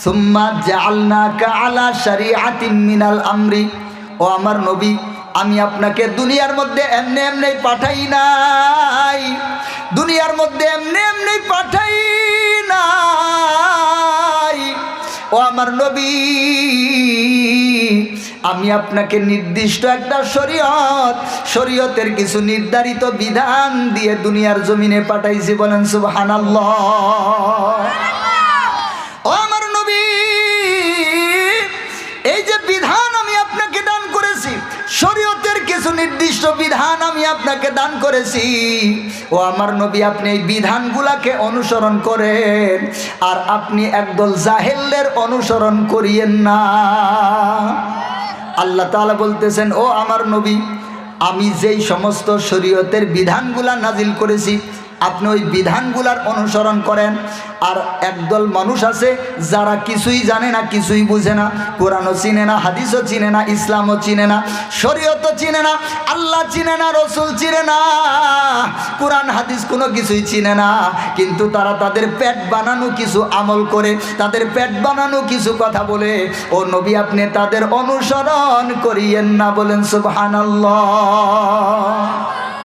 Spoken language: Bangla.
সুম্মা জাআলনাকা আলা শারিআতিন মিনাল আমরি, ও আমার নবী আমি আপনাকে দুনিয়ার মধ্যে এমনি এমনি পাঠাই নাই, দুনিয়ার মধ্যে এমনি এমনি পাঠাই নাই। ও আমার নবী আমি আপনাকে নির্দিষ্ট একটা শরীয়তের কিছু নির্ধারিত বিধান দিয়ে দুনিয়ার জমিনে পাঠাইছি। বলেন সুবহানাল্লাহ। ও আমার নবী এই যে বিধান আমি আপনাকে দান করেছি, শরীয়তের কিছু নির্দিষ্ট বিধান আমি আপনাকে দান করেছি, ও আমার নবী আপনি এই বিধানগুলাকে অনুসরণ করেন, আর আপনি একদল জাহেলদের অনুসরণ করিয়েন না। আল্লাহ তাআলা বলতেছেন, ও আমার নবী আমি যেই সমস্ত শরীয়তের বিধানগুলা নাজিল করেছি আপনি ওই বিধানগুলার অনুসরণ করেন। আর একদল মানুষ আছে যারা কিছুই জানে না, কিছুই বুঝে না, কোরআনও চিনে না, হাদিসও চিনে না, ইসলামও চিনে না, শরীয়তও চিনে না, আল্লাহ চিনে না, রসুল চিনে না, কোরআন হাদিস কোনো কিছুই চিনে না, কিন্তু তারা তাদের পেট বানানো কিছু আমল করে, তাদের পেট বানানো কিছু কথা বলে। ও নবী আপনি তাদের অনুসরণ করিয়েন না। বলেন সুবহানাল্লাহ।